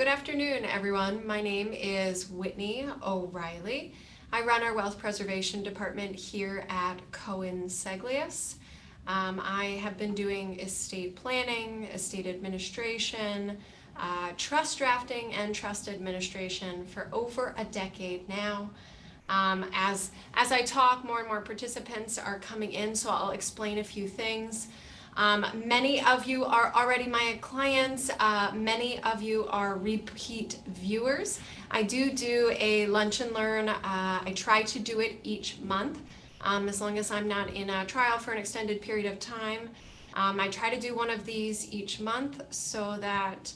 Good afternoon, everyone. My name is Whitney O'Reilly. I run our wealth preservation department here at Cohen-Seglius. I have been doing estate planning, estate administration, trust drafting, and trust administration for over a decade now. As I talk, more and more participants are coming in, so I'll explain a few things. Many of you are already my clients. Many of you are repeat viewers. I do a lunch and learn. I try to do it each month, as long as I'm not in a trial for an extended period of time. I try to do one of these each month so that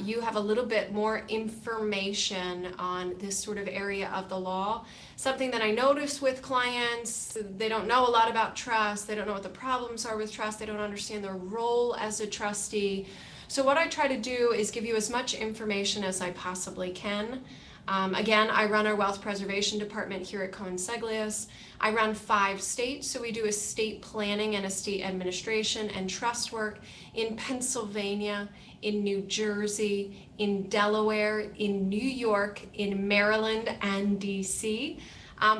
you have a little bit more information on this sort of area of the law. Something that I notice with clients, they don't know a lot about trust, they don't know what the problems are with trust, they don't understand their role as a trustee. So what I try to do is give you as much information as I possibly can. Again, I run our wealth preservation department here at Cohen-Seglius. I run 5 states, so we do estate planning and estate administration and trust work in Pennsylvania, in New Jersey, in Delaware, in New York, in Maryland, and DC.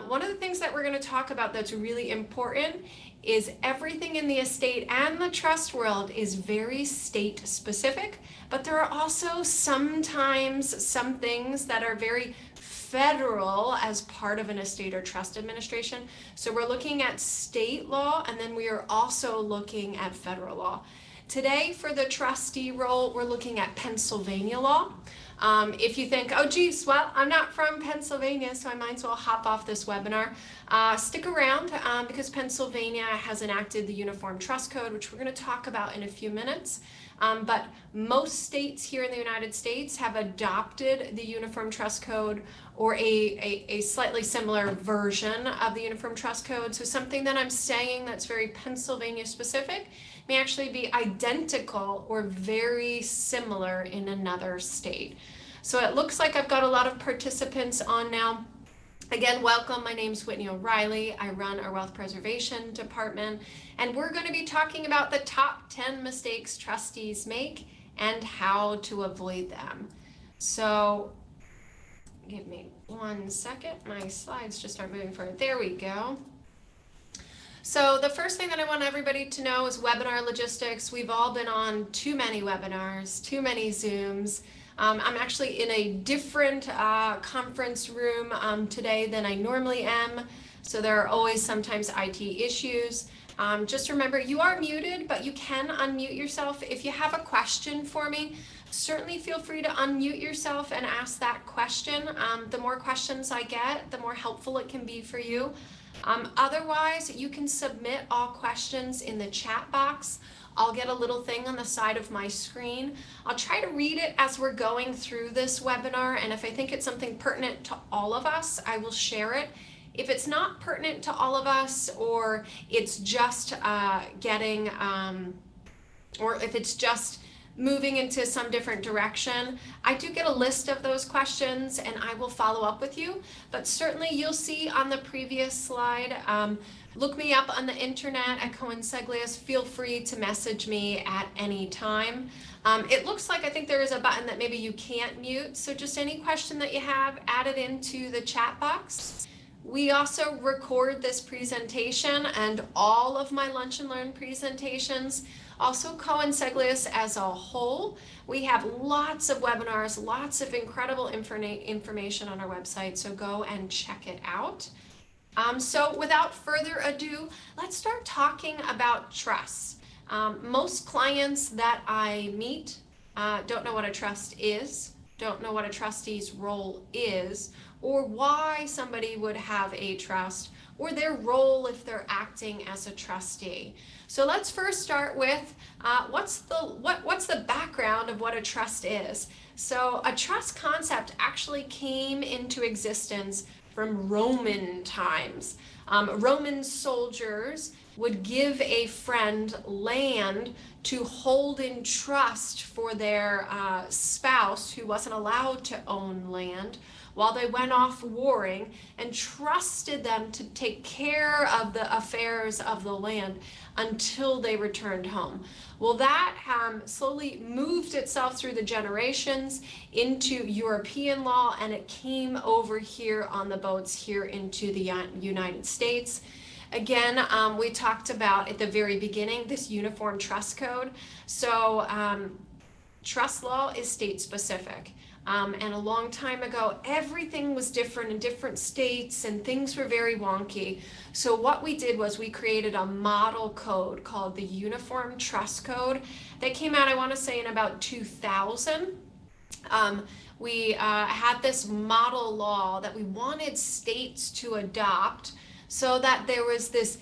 One of the things that we're going to talk about that's really important is everything in the estate and the trust world is very state specific, but there are also sometimes some things that are very federal as part of an estate or trust administration. So we're looking at state law, and then we are also looking at federal law. Today, for the trustee role, we're looking at Pennsylvania law. If you think, oh geez, well, I'm not from Pennsylvania, so I might as well hop off this webinar. Stick around because Pennsylvania has enacted the Uniform Trust Code, which we're going to talk about in a few minutes. But most states here in the United States have adopted the Uniform Trust Code or a slightly similar version of the Uniform Trust Code. So something that I'm saying that's very Pennsylvania specific may actually be identical or very similar in another state. So it looks like I've got a lot of participants on now. Again, welcome. My name's Whitney O'Reilly. I run our wealth preservation department, and we're going to be talking about the top 10 mistakes trustees make and how to avoid them. So give me 1 second. My slides just aren't moving forward. There we go. So the first thing that I want everybody to know is webinar logistics. We've all been on too many webinars, too many Zooms. I'm actually in a different conference room today than I normally am. So there are always sometimes IT issues. Just remember, you are muted, but you can unmute yourself. If you have a question for me, certainly feel free to unmute yourself and ask that question. The more questions I get, the more helpful it can be for you. Otherwise, you can submit all questions in the chat box. I'll get a little thing on the side of my screen. I'll try to read it as we're going through this webinar, and if I think it's something pertinent to all of us, I will share it. If it's not pertinent to all of us, or it's just or if it's just moving into some different direction, I do get a list of those questions and I will follow up with you. But certainly you'll see on the previous slide, look me up on the internet at Cohen-Seglius. Feel free to message me at any time. It looks like I think there is a button that maybe you can't mute. So just any question that you have, add it into the chat box. We also record this presentation and all of my Lunch and Learn presentations. Also Cohen-Seglius as a whole. We have lots of webinars, lots of incredible information on our website, so go and check it out. So without further ado, let's start talking about trusts. Most clients that I meet don't know what a trust is, don't know what a trustee's role is, or why somebody would have a trust, or their role if they're acting as a trustee. So let's first start with what's the background of what a trust is. So a trust concept actually came into existence from Roman times. Roman soldiers would give a friend land to hold in trust for their spouse who wasn't allowed to own land while they went off warring, and trusted them to take care of the affairs of the land until they returned home. Well, that slowly moved itself through the generations into European law, and it came over here on the boats here into the United States. Again, we talked about at the very beginning this uniform trust code. So trust law is state specific. And a long time ago, everything was different in different states and things were very wonky. So what we did was we created a model code called the Uniform Trust Code that came out, I want to say, in about 2000. We had this model law that we wanted states to adopt so that there was this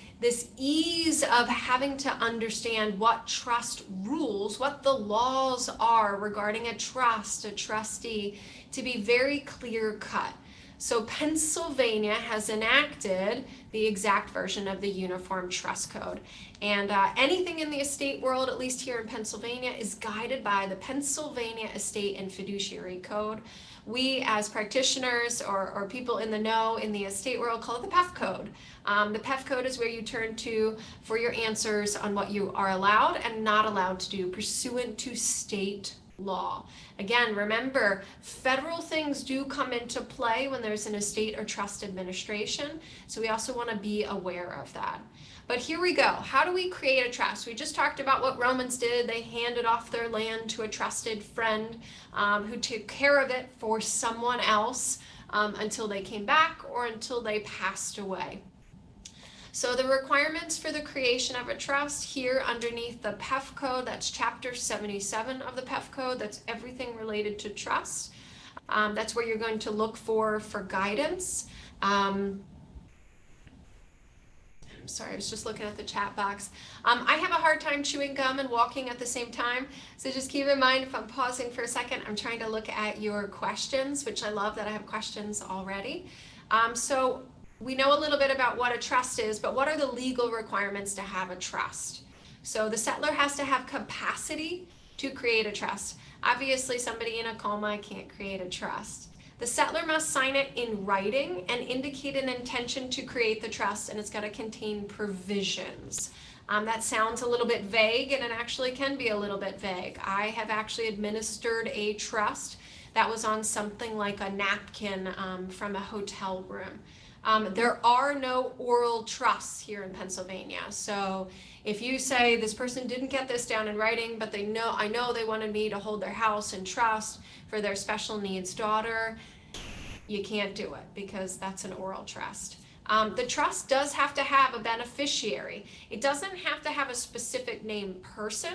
ease of having to understand what trust rules, what the laws are regarding a trust, a trustee, to be very clear cut. So Pennsylvania has enacted the exact version of the Uniform Trust Code. And anything in the estate world, at least here in Pennsylvania, is guided by the Pennsylvania Estate and Fiduciary Code. We, as practitioners or people in the know in the estate world, call it the PEF code. The PEF code is where you turn to for your answers on what you are allowed and not allowed to do pursuant to state law. Again, remember, federal things do come into play when there's an estate or trust administration, so we also want to be aware of that. But here we go. How do we create a trust? We just talked about what Romans did. They handed off their land to a trusted friend who took care of it for someone else until they came back or until they passed away. So the requirements for the creation of a trust here underneath the PEF code, that's chapter 77 of the PEF code, that's everything related to trust. That's where you're going to look for guidance. I'm sorry, I was just looking at the chat box. I have a hard time chewing gum and walking at the same time, so just keep in mind if I'm pausing for a second, I'm trying to look at your questions, which I love that I have questions already. So we know a little bit about what a trust is, but what are the legal requirements to have a trust? So the settlor has to have capacity to create a trust. Obviously, somebody in a coma can't create a trust. The settlor must sign it in writing and indicate an intention to create the trust, and it's got to contain provisions. That sounds a little bit vague, and it actually can be a little bit vague. I have actually administered a trust that was on something like a napkin from a hotel room. There are no oral trusts here in Pennsylvania. So if you say this person didn't get this down in writing, but I know they wanted me to hold their house in trust for their special needs daughter, you can't do it because that's an oral trust. The trust does have to have a beneficiary. It doesn't have to have a specific named person.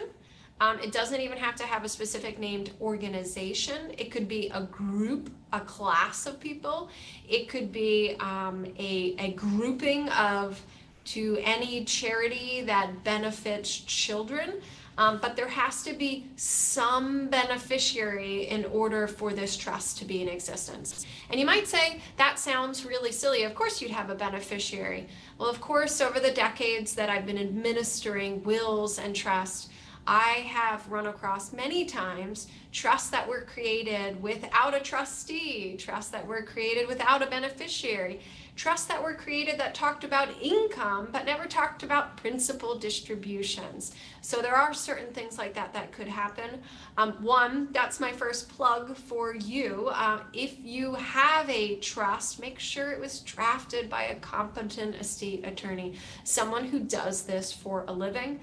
It doesn't even have to have a specific named organization. It could be a group, a class of people. It could be a grouping to any charity that benefits children. But there has to be some beneficiary in order for this trust to be in existence. And you might say, that sounds really silly. Of course you'd have a beneficiary. Well, of course, over the decades that I've been administering wills and trusts, I have run across many times trusts that were created without a trustee, trusts that were created without a beneficiary, trusts that were created that talked about income but never talked about principal distributions. So there are certain things like that that could happen. One, that's my first plug for you. If you have a trust, make sure it was drafted by a competent estate attorney, someone who does this for a living.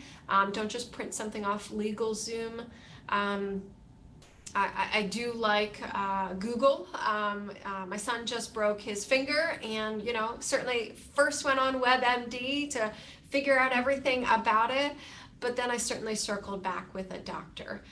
Don't just print something off LegalZoom. I do like Google. My son just broke his finger and, certainly first went on WebMD to figure out everything about it. but then I certainly circled back with a doctor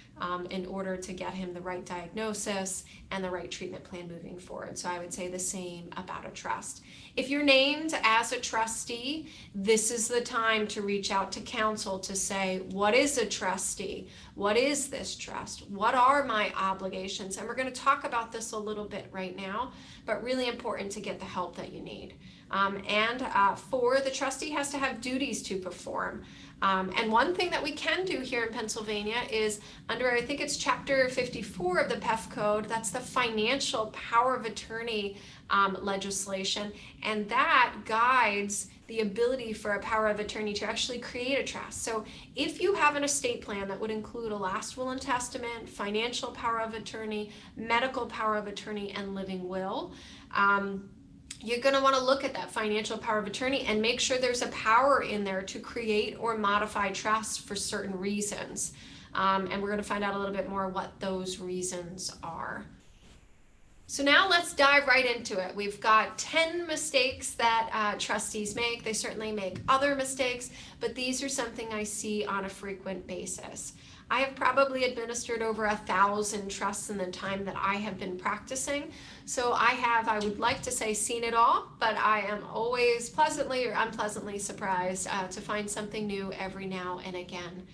in order to get him the right diagnosis and the right treatment plan moving forward. So I would say the same about a trust. If you're named as a trustee, this is the time to reach out to counsel to say, what is a trustee? What is this trust? What are my obligations? And we're going to talk about this a little bit right now, but really important to get the help that you need. For the trustee has to have duties to perform. And one thing that we can do here in Pennsylvania is under, I think it's chapter 54 of the PEF code, that's the financial power of attorney legislation, and that guides the ability for a power of attorney to actually create a trust. So if you have an estate plan that would include a last will and testament, financial power of attorney, medical power of attorney, and living will, you're going to want to look at that financial power of attorney and make sure there's a power in there to create or modify trusts for certain reasons. And we're going to find out a little bit more what those reasons are. So now let's dive right into it. We've got 10 mistakes that trustees make. They certainly make other mistakes, but these are something I see on a frequent basis. I have probably administered over 1,000 trusts in the time that I have been practicing. So I would like to say, seen it all, but I am always pleasantly or unpleasantly surprised to find something new every now and again.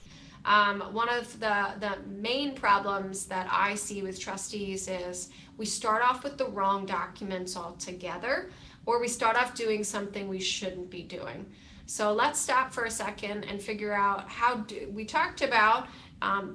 One of the main problems that I see with trustees is we start off with the wrong documents altogether, or we start off doing something we shouldn't be doing. So let's stop for a second and figure out we talked about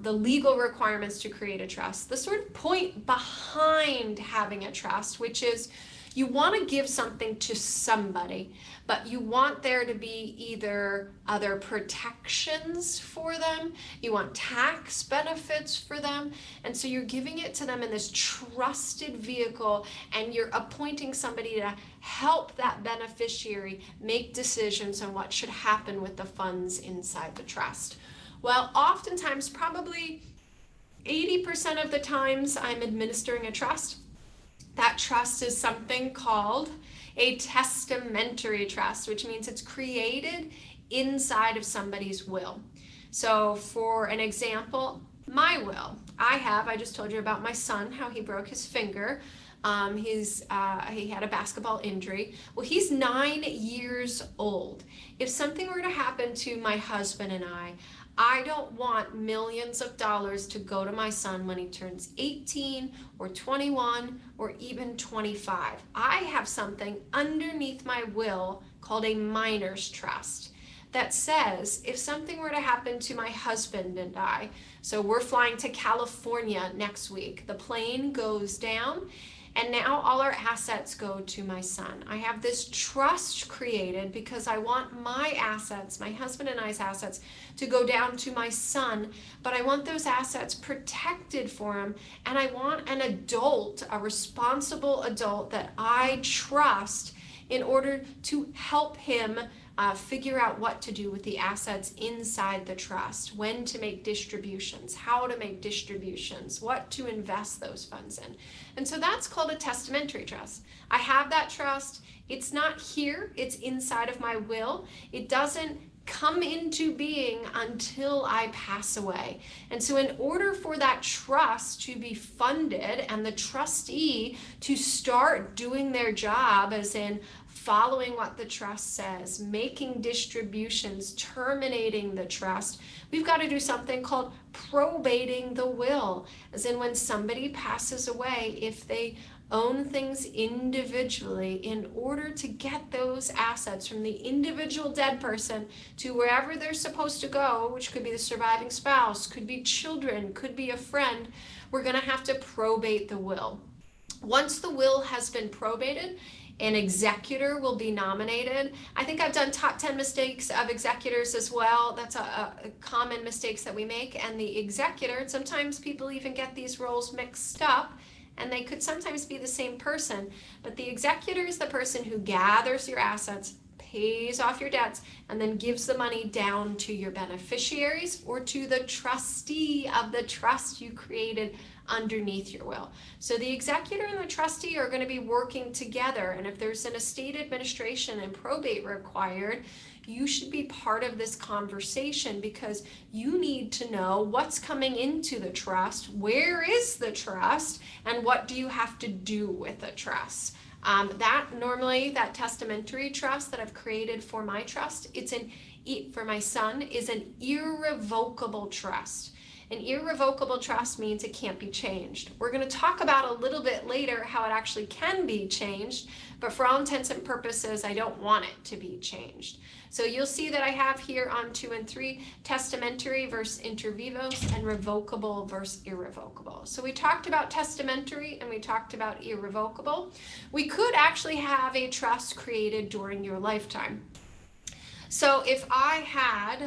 the legal requirements to create a trust, the sort of point behind having a trust, which is you want to give something to somebody, but you want there to be either other protections for them, you want tax benefits for them, and so you're giving it to them in this trusted vehicle, and you're appointing somebody to help that beneficiary make decisions on what should happen with the funds inside the trust. Well, oftentimes, probably 80% of the times I'm administering a trust, that trust is something called a testamentary trust, which means it's created inside of somebody's will. So for an example, my will, I just told you about my son, how he broke his finger. He had a basketball injury. Well, he's 9 years old. If something were to happen to my husband and I don't want millions of dollars to go to my son when he turns 18 or 21 or even 25. I have something underneath my will called a minor's trust that says if something were to happen to my husband and I, so we're flying to California next week, the plane goes down, and now all our assets go to my son. I have this trust created because I want my assets, my husband and I's assets, to go down to my son, but I want those assets protected for him, and I want an adult, a responsible adult that I trust in order to help him figure out what to do with the assets inside the trust, when to make distributions, how to make distributions, what to invest those funds in. And so that's called a testamentary trust. I have that trust. It's not here. It's inside of my will. It doesn't come into being until I pass away. And so in order for that trust to be funded and the trustee to start doing their job, as in following what the trust says, making distributions, terminating the trust, we've got to do something called probating the will, as in when somebody passes away, if they own things individually, in order to get those assets from the individual dead person to wherever they're supposed to go, which could be the surviving spouse, could be children, could be a friend, we're going to have to probate the will. Once the will has been probated, an executor will be nominated. I think I've done top 10 mistakes of executors as well. That's a common mistakes that we make. And the executor, sometimes people even get these roles mixed up, and they could sometimes be the same person. But the executor is the person who gathers your assets, pays off your debts, and then gives the money down to your beneficiaries or to the trustee of the trust you created underneath your will. So the executor and the trustee are going to be working together, and if there's an estate administration and probate required, you should be part of this conversation because you need to know what's coming into the trust, where is the trust, and what do you have to do with the trust. That testamentary trust that I've created for my trust, for my son, is an irrevocable trust. An irrevocable trust means it can't be changed. We're going to talk about a little bit later how it actually can be changed, but for all intents and purposes, I don't want it to be changed. So you'll see that I have here on 2 and 3, testamentary versus inter vivos and revocable versus irrevocable. So we talked about testamentary and we talked about irrevocable. We could actually have a trust created during your lifetime. So if I had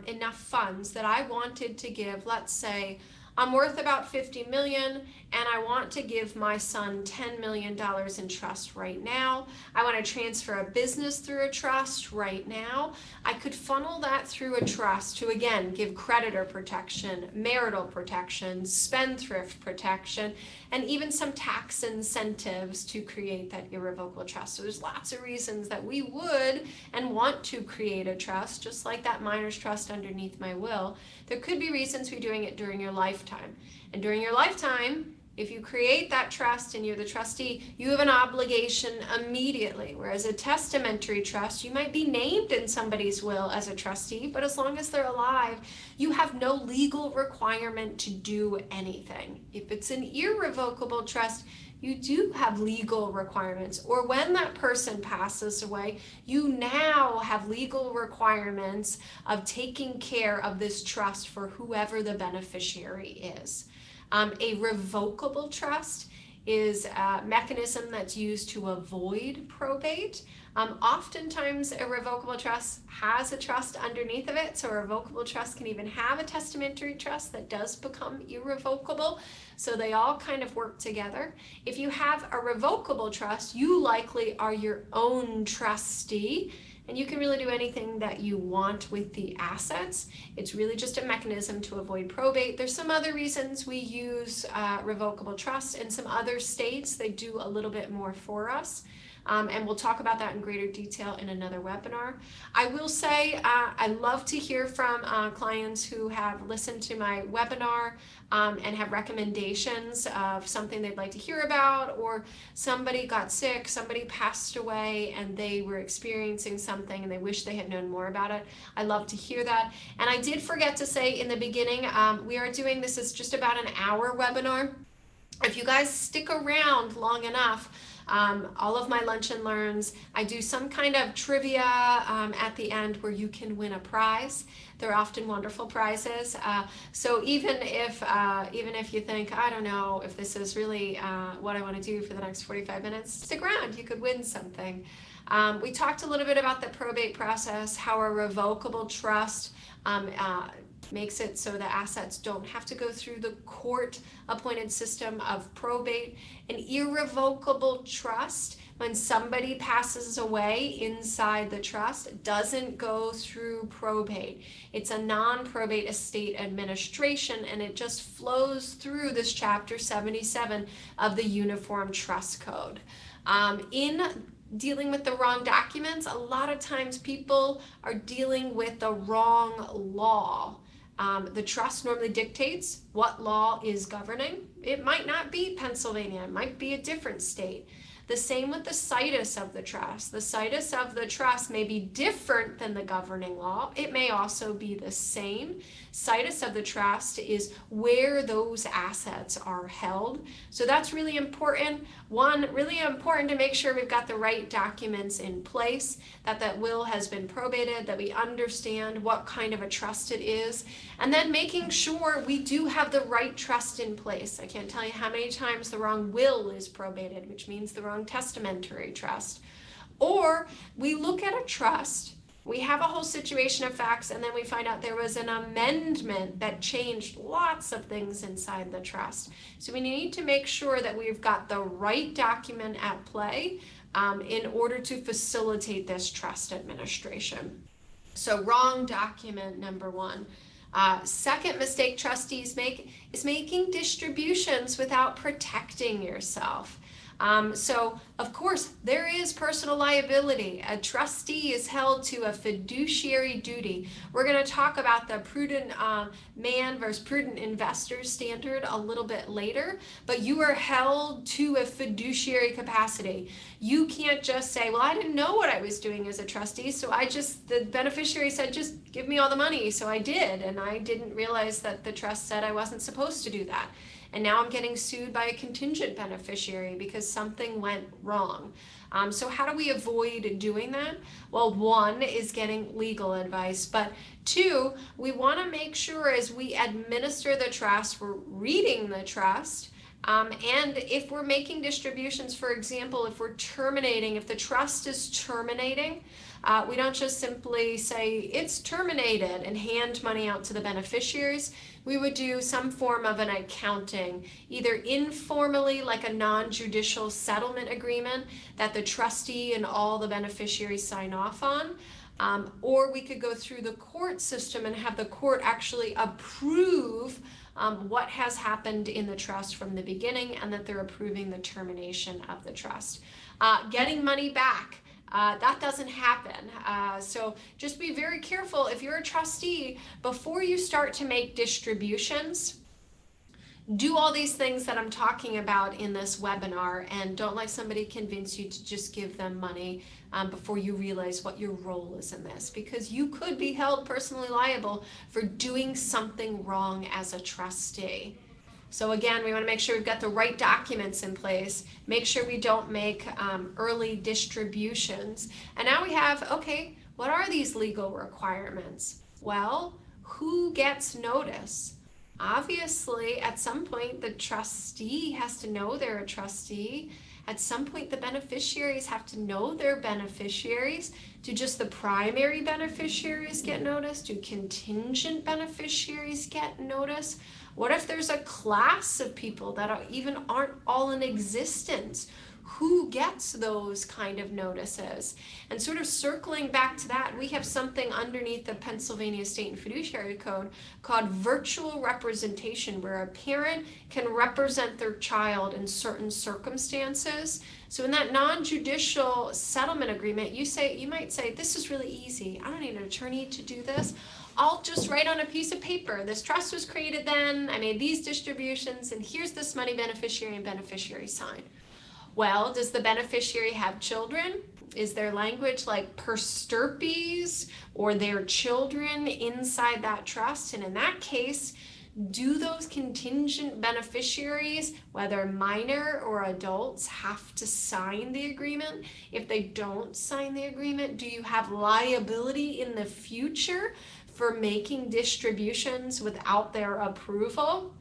enough funds that I wanted to give, let's say I'm worth about $50 million and I want to give my son $10 million in trust right now. I want to transfer a business through a trust right now. I could funnel that through a trust to, again, give creditor protection, marital protection, spendthrift protection, and even some tax incentives to create that irrevocable trust. So there's lots of reasons that we would and want to create a trust, just like that minor's trust underneath my will. There could be reasons for doing it during your lifetime. And during your lifetime, if you create that trust and you're the trustee, you have an obligation immediately. Whereas a testamentary trust, you might be named in somebody's will as a trustee, but as long as they're alive, you have no legal requirement to do anything. If it's an irrevocable trust, you do have legal requirements, or when that person passes away, you now have legal requirements of taking care of this trust for whoever the beneficiary is. A revocable trust is a mechanism that's used to avoid probate. Oftentimes a revocable trust has a trust underneath of it, so a revocable trust can even have a testamentary trust that does become irrevocable, so they all kind of work together. If you have a revocable trust, you likely are your own trustee, and you can really do anything that you want with the assets. It's really just a mechanism to avoid probate. There's some other reasons we use revocable trust. In some other states, they do a little bit more for us. And we'll talk about that in greater detail in another webinar. I will say I love to hear from clients who have listened to my webinar and have recommendations of something they'd like to hear about, or somebody got sick, somebody passed away, and they were experiencing something and they wish they had known more about it. I love to hear that. And I did forget to say in the beginning, we are doing this is just about an hour webinar. If you guys stick around long enough, all of my lunch and learns, I do some kind of trivia at the end where you can win a prize. They're often wonderful prizes. So even if you think, I don't know if this is really what I want to do for the next 45 minutes, stick around, you could win something. We talked a little bit about the probate process, how a revocable trust makes it so the assets don't have to go through the court-appointed system of probate. An irrevocable trust, when somebody passes away inside the trust, doesn't go through probate. It's a non-probate estate administration, and it just flows through this Chapter 77 of the Uniform Trust Code. In dealing with the wrong documents, a lot of times people are dealing with the wrong law. The trust normally dictates what law is governing. It might not be Pennsylvania, it might be a different state. The same with the situs of the trust. The situs of the trust may be different than the governing law. It may also be the same. Situs of the trust is where those assets are held. So that's really important. One, really important to make sure we've got the right documents in place, that that will has been probated, that we understand what kind of a trust it is, and then making sure we do have the right trust in place. I can't tell you how many times the wrong will is probated, which means the wrong testamentary trust. Or we look at a trust, we have a whole situation of facts, and then we find out there was an amendment that changed lots of things inside the trust. So we need to make sure that we've got the right document at play in order to facilitate this trust administration. So wrong document, number one. Second mistake trustees make is making distributions without protecting yourself. So, of course, there is personal liability. A trustee is held to a fiduciary duty. We're going to talk about the prudent man versus prudent investor standard a little bit later, but you are held to a fiduciary capacity. You can't just say, well, I didn't know what I was doing as a trustee, so the beneficiary said, just give me all the money, so I did, and I didn't realize that the trust said I wasn't supposed to do that. And now I'm getting sued by a contingent beneficiary because something went wrong. So how do we avoid doing that? Well, one is getting legal advice, but two, we want to make sure as we administer the trust, we're reading the trust. And if we're making distributions, for example, if the trust is terminating, we don't just simply say it's terminated and hand money out to the beneficiaries. We would do some form of an accounting, either informally, like a non-judicial settlement agreement that the trustee and all the beneficiaries sign off on. Or we could go through the court system and have the court actually approve what has happened in the trust from the beginning, and that they're approving the termination of the trust. Getting money back. That doesn't happen. So just be very careful if you're a trustee, before you start to make distributions, do all these things that I'm talking about in this webinar, and don't let somebody convince you to just give them money before you realize what your role is in this, because you could be held personally liable for doing something wrong as a trustee. So again, we want to make sure we've got the right documents in place, make sure we don't make early distributions. And now we have, okay, what are these legal requirements? Well, who gets notice? Obviously, at some point, the trustee has to know they're a trustee. At some point, the beneficiaries have to know they're beneficiaries. Do just the primary beneficiaries get notice? Do contingent beneficiaries get notice? What if there's a class of people that aren't all in existence? Who gets those kind of notices? And sort of circling back to that, we have something underneath the Pennsylvania State and Fiduciary Code called virtual representation, where a parent can represent their child in certain circumstances. So in that non-judicial settlement agreement, you might say, this is really easy. I don't need an attorney to do this. I'll just write on a piece of paper, this trust was created then, I made these distributions, and here's this money beneficiary and beneficiary sign. Well, does the beneficiary have children? Is their language like per stirpes or their children inside that trust? And in that case, do those contingent beneficiaries, whether minor or adults, have to sign the agreement? If they don't sign the agreement, do you have liability in the future for making distributions without their approval?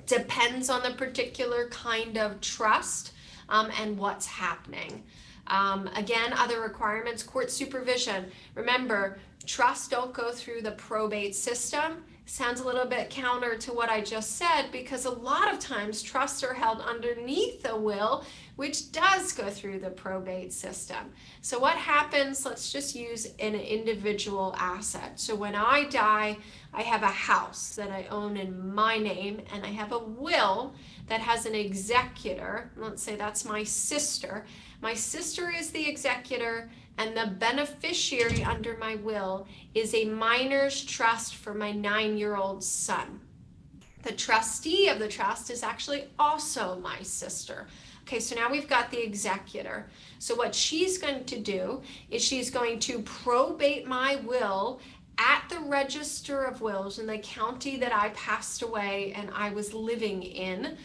Depends on the particular kind of trust and what's happening. Again, other requirements, court supervision. Remember, trusts don't go through the probate system. Sounds a little bit counter to what I just said, because a lot of times trusts are held underneath a will, which does go through the probate system. So what happens, let's just use an individual asset. So when I die, I have a house that I own in my name, and I have a will that has an executor. Let's say that's my sister. My sister is the executor, and the beneficiary under my will is a minor's trust for my 9-year-old son. The trustee of the trust is actually also my sister. Okay, so now we've got the executor. So what she's going to do is she's going to probate my will at the Register of Wills in the county that I passed away and I was living in.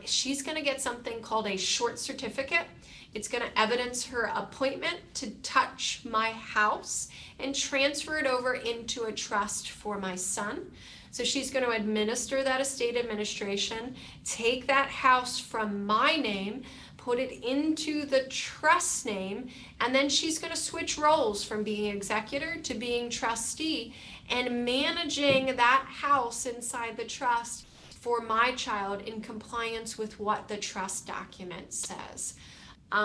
She's going to get something called a short certificate. It's going to evidence her appointment to touch my house and transfer it over into a trust for my son. So she's going to administer that estate administration, take that house from my name, put it into the trust name, and then she's going to switch roles from being executor to being trustee and managing that house inside the trust for my child in compliance with what the trust document says.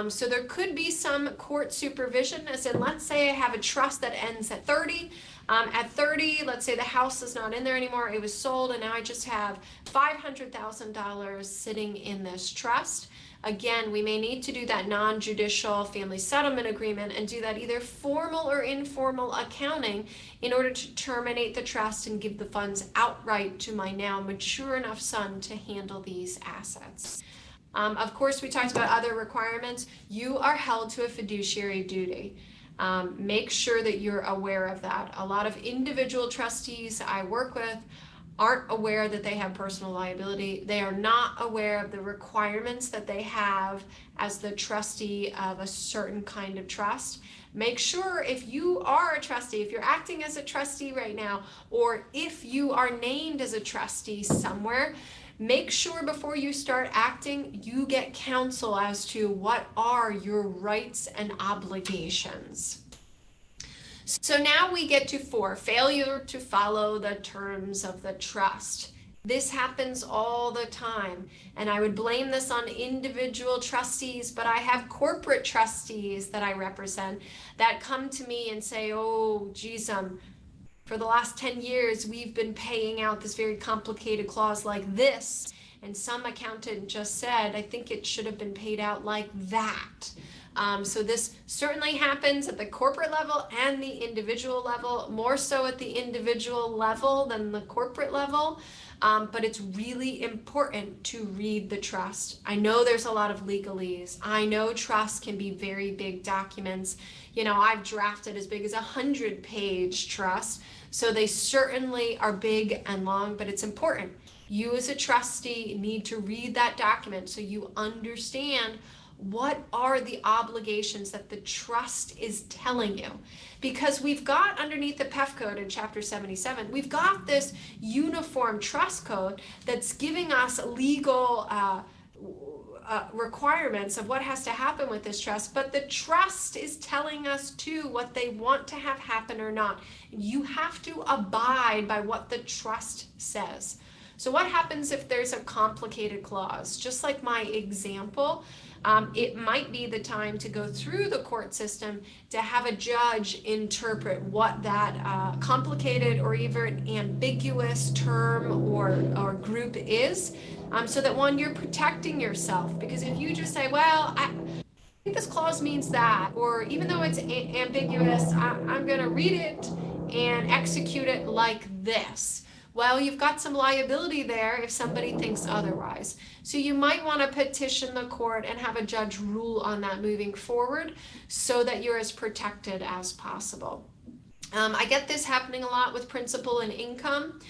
So there could be some court supervision, as in, let's say I have a trust that ends at 30. At 30, let's say the house is not in there anymore, it was sold, and now I just have $500,000 sitting in this trust. Again, we may need to do that non-judicial family settlement agreement and do that either formal or informal accounting in order to terminate the trust and give the funds outright to my now mature enough son to handle these assets. Of course, we talked about other requirements. You are held to a fiduciary duty. Make sure that you're aware of that. A lot of individual trustees I work with aren't aware that they have personal liability. They are not aware of the requirements that they have as the trustee of a certain kind of trust. Make sure, if you are a trustee, if you're acting as a trustee right now, or if you are named as a trustee somewhere, make sure before you start acting, you get counsel as to what are your rights and obligations. So now we get to 4, failure to follow the terms of the trust. This happens all the time, and I would blame this on individual trustees, but I have corporate trustees that I represent that come to me and say, oh, geez, for the last 10 years, we've been paying out this very complicated clause like this, and some accountant just said, I think it should have been paid out like that. So this certainly happens at the corporate level and the individual level, more so at the individual level than the corporate level. But it's really important to read the trust. I know there's a lot of legalese. I know trusts can be very big documents. You know, I've drafted as big as 100-page trusts, so they certainly are big and long, but it's important. You as a trustee need to read that document so you understand what are the obligations that the trust is telling you. Because we've got underneath the PEF code in chapter 77, we've got this uniform trust code that's giving us legal requirements of what has to happen with this trust, but the trust is telling us too what they want to have happen or not. You have to abide by what the trust says. So what happens if there's a complicated clause? Just like my example, it might be the time to go through the court system to have a judge interpret what that complicated or even ambiguous term or group is, so that, one, you're protecting yourself. Because if you just say, well, I think this clause means that, or even though it's ambiguous, I'm going to read it and execute it like this. Well, you've got some liability there if somebody thinks otherwise. So you might want to petition the court and have a judge rule on that moving forward so that you're as protected as possible. I get this happening a lot with principal and income.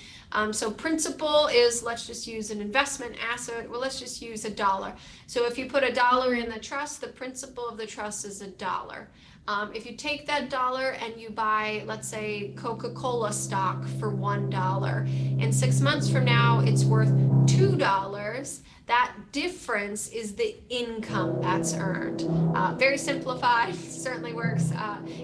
So principal is, let's just use an investment asset. Well, let's just use $1. So if you put $1 in the trust, the principal of the trust is $1. If you take that $1 and you buy, let's say, Coca-Cola stock for $1, and 6 months from now it's worth $2, that difference is the income that's earned. Very simplified, certainly works.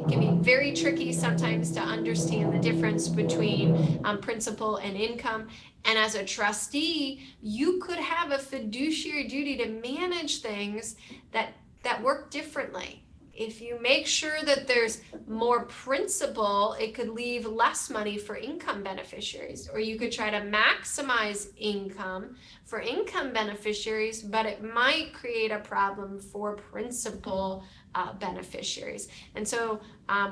Can be very tricky sometimes to understand the difference between principal and income. And as a trustee, you could have a fiduciary duty to manage things that work differently. If you make sure that there's more principal, it could leave less money for income beneficiaries. Or you could try to maximize income for income beneficiaries, but it might create a problem for principal beneficiaries. And so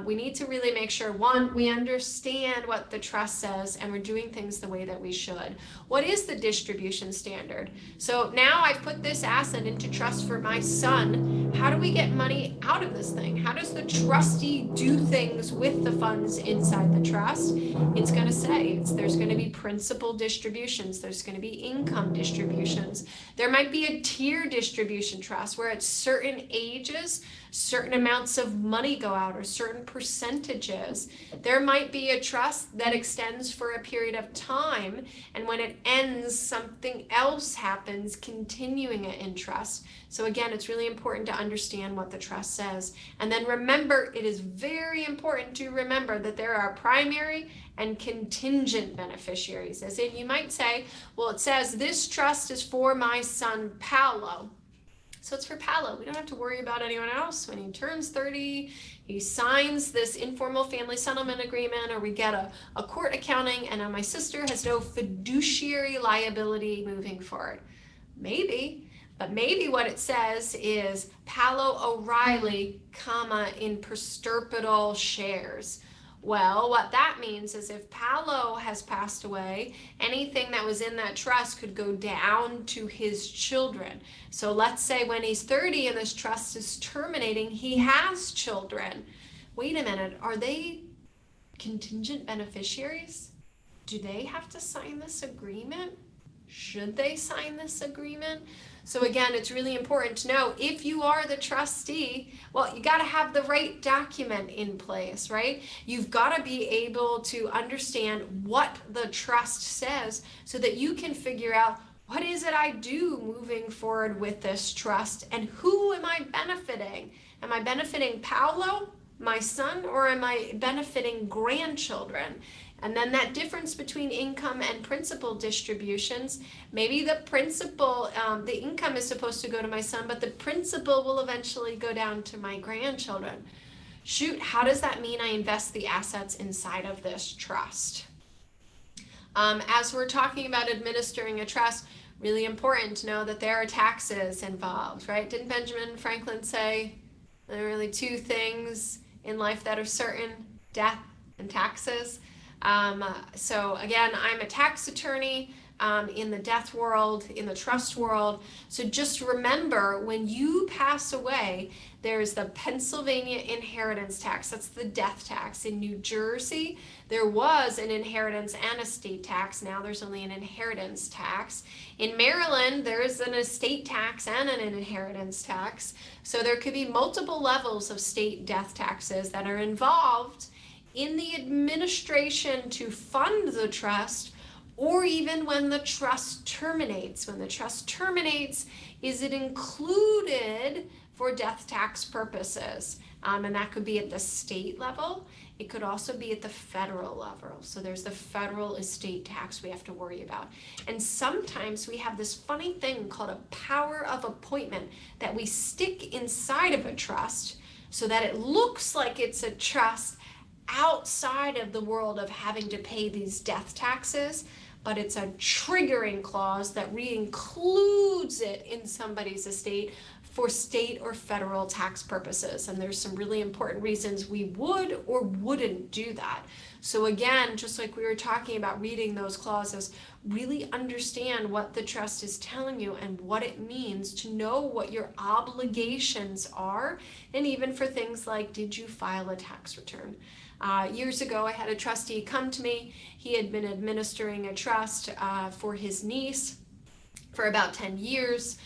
we need to really make sure, one, we understand what the trust says and we're doing things the way that we should. What is the distribution standard? So now I've put this asset into trust for my son. How do we get money out of this thing? How does the trustee do things with the funds inside the trust? It's going to say there's going to be principal distributions. There's going to be income distributions. There might be a tier distribution trust where at certain ages, certain amounts of money go out or certain percentages. There might be a trust that extends for a period of time, and when it ends, something else happens, continuing it in trust. So again, it's really important to understand what the trust says. And then remember, it is very important to remember that there are primary and contingent beneficiaries. As in, you might say, well, it says this trust is for my son Paolo. So it's for Paolo. We don't have to worry about anyone else. When he turns 30, he signs this informal family settlement agreement, or we get a court accounting, and my sister has no fiduciary liability moving forward. Maybe, but maybe what it says is Paolo O'Reilly, comma, in perpetual shares. Well, what that means is if Paolo has passed away, anything that was in that trust could go down to his children. So let's say when he's 30 and this trust is terminating, he has children. Wait a minute, are they contingent beneficiaries? Do they have to sign this agreement? Should they sign this agreement? So again, it's really important to know if you are the trustee, well, you got to have the right document in place, right? You've got to be able to understand what the trust says so that you can figure out what is it I do moving forward with this trust and who am I benefiting? Am I benefiting Paolo, my son, or am I benefiting grandchildren? And then that difference between income and principal distributions, maybe the principal, the income is supposed to go to my son, but the principal will eventually go down to my grandchildren. Shoot, how does that mean I invest the assets inside of this trust? As we're talking about administering a trust, really important to know that there are taxes involved, right? Didn't Benjamin Franklin say there are really two things in life that are certain: death and taxes? So again, I'm a tax attorney in the death world, in the trust world. So just remember, when you pass away, there's the Pennsylvania inheritance tax. That's the death tax. In New Jersey, there was an inheritance and estate tax. Now there's only an inheritance tax. In Maryland, there's an estate tax and an inheritance tax. So there could be multiple levels of state death taxes that are involved in the administration to fund the trust, or even when the trust terminates. When the trust terminates, is it included for death tax purposes? And that could be at the state level. It could also be at the federal level. So there's the federal estate tax we have to worry about. And sometimes we have this funny thing called a power of appointment that we stick inside of a trust so that it looks like it's a trust outside of the world of having to pay these death taxes, but it's a triggering clause that re-includes it in somebody's estate for state or federal tax purposes. And there's some really important reasons we would or wouldn't do that. So again, just like we were talking about reading those clauses, really understand what the trust is telling you and what it means to know what your obligations are, and even for things like, did you file a tax return? Years ago, I had a trustee come to me. He had been administering a trust for his niece for about 10 years.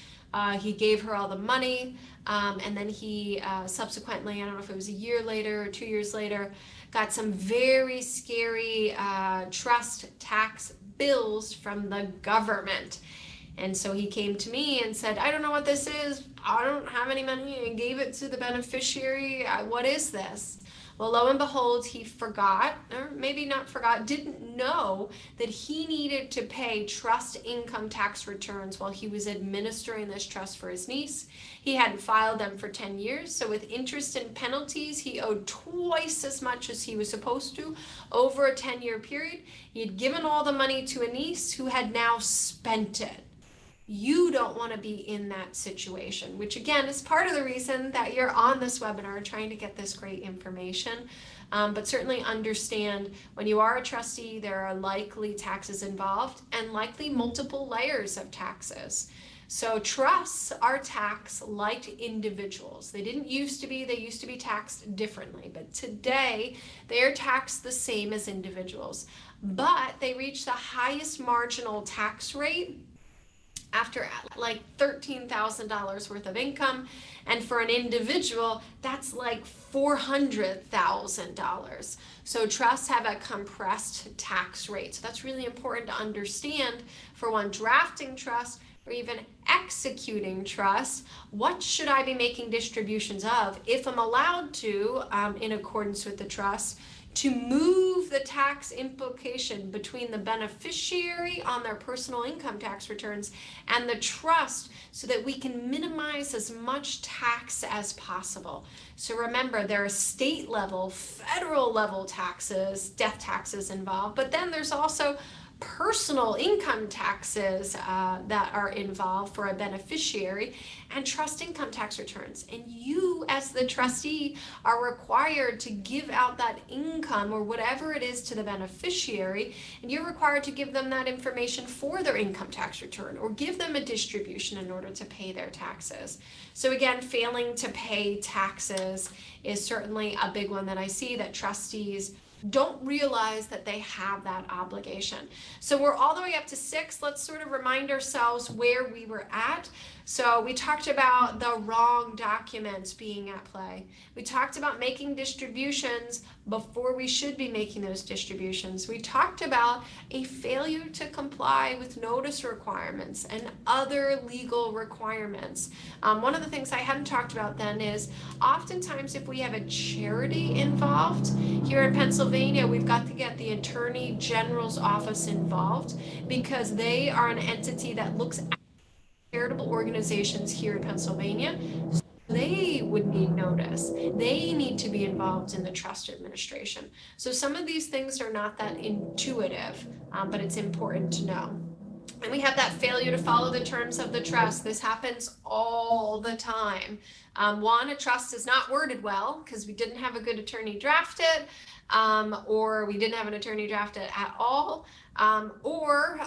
He gave her all the money, and then he subsequently, I don't know if it was a year later or 2 years later, got some very scary trust tax bills from the government. And so he came to me and said, I don't know what this is. I don't have any money, and gave it to the beneficiary. What is this? Well, lo and behold, he forgot, or maybe not forgot, didn't know that he needed to pay trust income tax returns while he was administering this trust for his niece. He hadn't filed them for 10 years, so with interest and penalties, he owed twice as much as he was supposed to over a 10-year period. He had given all the money to a niece who had now spent it. You don't want to be in that situation, which again is part of the reason that you're on this webinar trying to get this great information. But certainly understand when you are a trustee, there are likely taxes involved and likely multiple layers of taxes. So trusts are taxed like individuals. They didn't used to be, they used to be taxed differently, but today they are taxed the same as individuals. But they reach the highest marginal tax rate after like $13,000 worth of income, and for an individual that's like $400,000. So trusts have a compressed tax rate. So that's really important to understand for one drafting trust or even executing trust. What should I be making distributions of if I'm allowed to, in accordance with the trust, to move the tax implication between the beneficiary on their personal income tax returns and the trust so that we can minimize as much tax as possible. So remember, there are state level, federal level taxes, death taxes involved, but then there's also personal income taxes that are involved for a beneficiary, and trust income tax returns. And you, as the trustee, are required to give out that income or whatever it is to the beneficiary, and you're required to give them that information for their income tax return or give them a distribution in order to pay their taxes. So again, failing to pay taxes is certainly a big one that I see, that trustees don't realize that they have that obligation. So we're all the way up to 6. Let's sort of remind ourselves where we were at. So we talked about the wrong documents being at play. We talked about making distributions before we should be making those distributions. We talked about a failure to comply with notice requirements and other legal requirements. One of the things I hadn't talked about then is oftentimes if we have a charity involved, here in Pennsylvania, we've got to get the Attorney General's office involved because they are an entity that looks at charitable organizations here in Pennsylvania. So they would need notice. They need to be involved in the trust administration. So some of these things are not that intuitive, but it's important to know. And we have that failure to follow the terms of the trust. This happens all the time. One, a trust is not worded well because we didn't have a good attorney draft it, or we didn't have an attorney draft it at all, or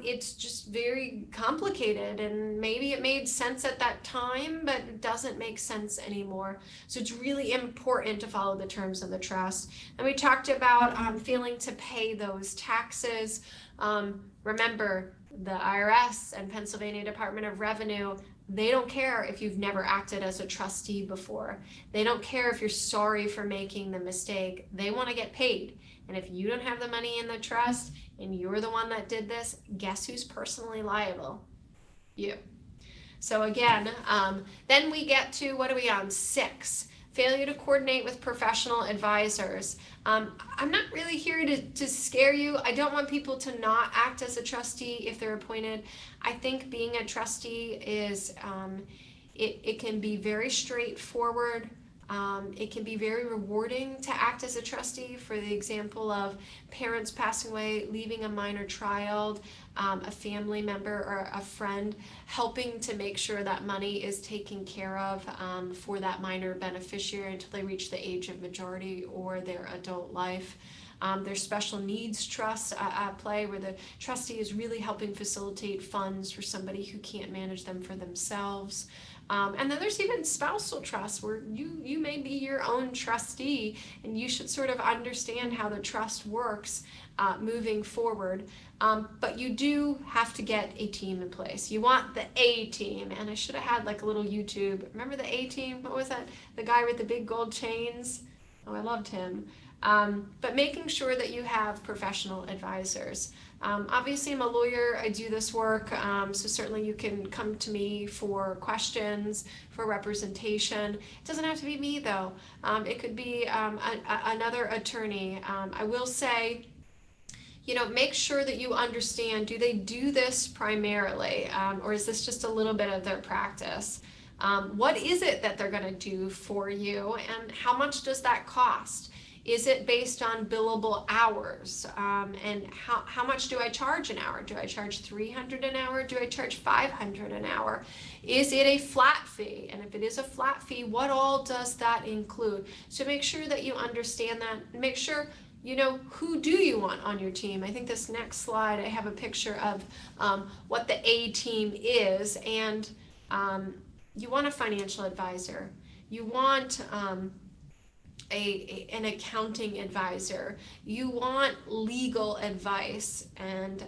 it's just very complicated and maybe it made sense at that time, but it doesn't make sense anymore. So it's really important to follow the terms of the trust. And we talked about failing to pay those taxes. Remember, the IRS and Pennsylvania Department of Revenue, they don't care if you've never acted as a trustee before. They don't care if you're sorry for making the mistake. They want to get paid. And if you don't have the money in the trust and you're the one that did this, guess who's personally liable? You. So again, then we get to, what are we on? 6. Failure to coordinate with professional advisors. I'm not really here to scare you. I don't want people to not act as a trustee if they're appointed. I think being a trustee is, it can be very straightforward. It can be very rewarding to act as a trustee, for the example of parents passing away, leaving a minor child, a family member or a friend, helping to make sure that money is taken care of for that minor beneficiary until they reach the age of majority or their adult life. There's special needs trusts at play where the trustee is really helping facilitate funds for somebody who can't manage them for themselves. And then there's even spousal trusts where you may be your own trustee and you should sort of understand how the trust works moving forward. But you do have to get a team in place. You want the A team, and I should have had like a little YouTube. Remember the A team? What was that? The guy with the big gold chains? Oh, I loved him. But making sure that you have professional advisors. Obviously, I'm a lawyer. I do this work, so certainly you can come to me for questions, for representation. It doesn't have to be me, though. It could be another attorney. I will say, make sure that you understand, do they do this primarily, or is this just a little bit of their practice? What is it that they're going to do for you, and how much does that cost? Is it based on billable hours? And how much do I charge an hour? Do I charge $300 an hour? Do I charge $500 an hour? Is it a flat fee? And if it is a flat fee, what all does that include? So make sure that you understand that. Make sure who do you want on your team. I think this next slide, I have a picture of what the A team is, and you want a financial advisor. You want an accounting advisor. You want legal advice, and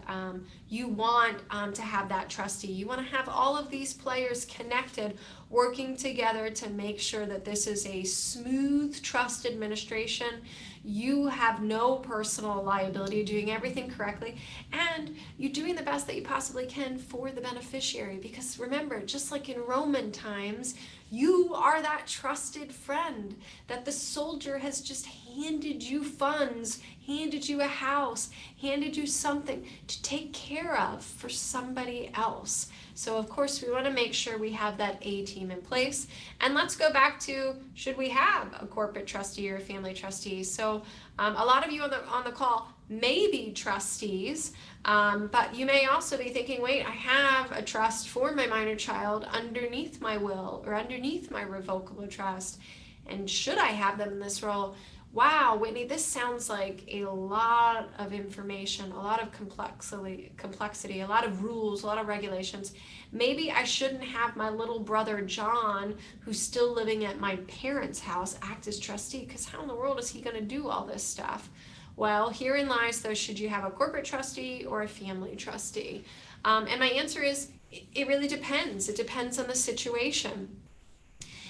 you want to have that trustee. You want to have all of these players connected, working together to make sure that this is a smooth trust administration. you have no personal liability, you're doing everything correctly, and you're doing the best that you possibly can for the beneficiary. Because remember, just like in Roman times, you are that trusted friend that the soldier has just handed you funds, handed you a house, handed you something to take care of for somebody else. So of course we want to make sure we have that A team in place. And let's go back to, should we have a corporate trustee or a family trustee? So a lot of you on the call may be trustees, but you may also be thinking, wait, I have a trust for my minor child underneath my will or underneath my revocable trust, and should I have them in this role? Wow, Whitney, this sounds like a lot of information, a lot of complexity, a lot of rules, a lot of regulations. Maybe I shouldn't have my little brother John, who's still living at my parents' house, act as trustee, because how in the world is he going to do all this stuff? Well, herein lies, though, should you have a corporate trustee or a family trustee? And my answer is, it really depends. It depends on the situation.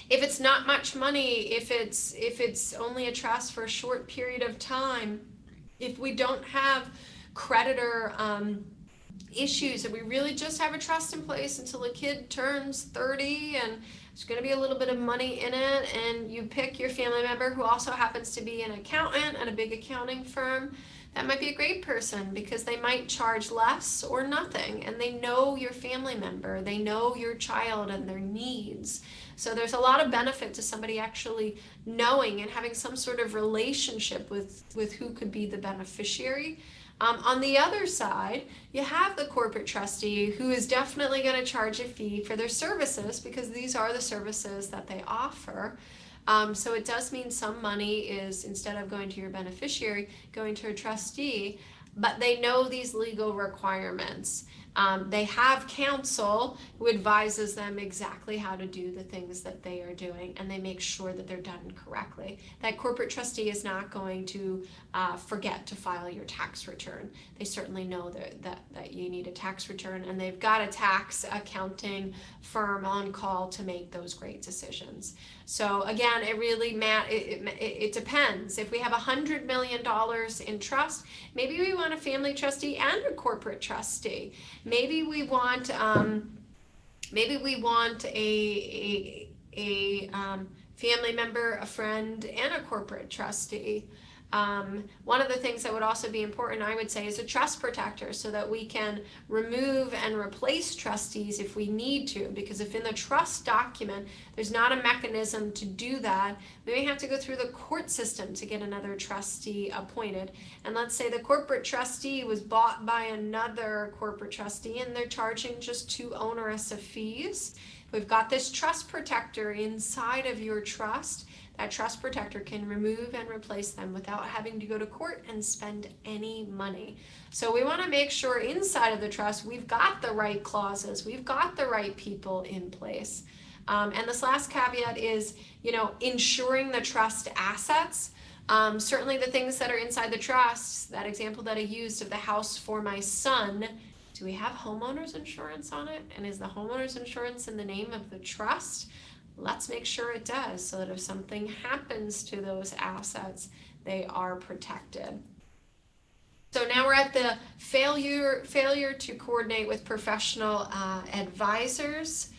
If it's not much money, if it's only a trust for a short period of time, if we don't have creditor issues, and we really just have a trust in place until the kid turns 30 and there's going to be a little bit of money in it, and you pick your family member who also happens to be an accountant at a big accounting firm, that might be a great person because they might charge less or nothing, and they know your family member, they know your child and their needs. So there's a lot of benefit to somebody actually knowing and having some sort of relationship with who could be the beneficiary. On the other side, you have the corporate trustee who is definitely going to charge a fee for their services because these are the services that they offer. So it does mean some money is, instead of going to your beneficiary, going to a trustee, but they know these legal requirements. They have counsel who advises them exactly how to do the things that they are doing, and they make sure that they're done correctly. That corporate trustee is not going to forget to file your tax return. They certainly know that you need a tax return, and they've got a tax accounting firm on call to make those great decisions. So again, it really it depends. If we have $100 million in trust, maybe we want a family trustee and a corporate trustee. Maybe we want a family member, a friend, and a corporate trustee. One of the things that would also be important, I would say, is a trust protector, so that we can remove and replace trustees if we need to, because if in the trust document there's not a mechanism to do that, we may have to go through the court system to get another trustee appointed. And let's say the corporate trustee was bought by another corporate trustee and they're charging just too onerous of fees. We've got this trust protector inside of your trust. That trust protector can remove and replace them without having to go to court and spend any money. So we want to make sure inside of the trust we've got the right clauses, we've got the right people in place. And this last caveat is, ensuring the trust assets. Certainly the things that are inside the trust, that example that I used of the house for my son, do we have homeowners insurance on it? And is the homeowners insurance in the name of the trust? Let's make sure it does, so that if something happens to those assets, they are protected. So now we're at the failure to coordinate with professional advisors.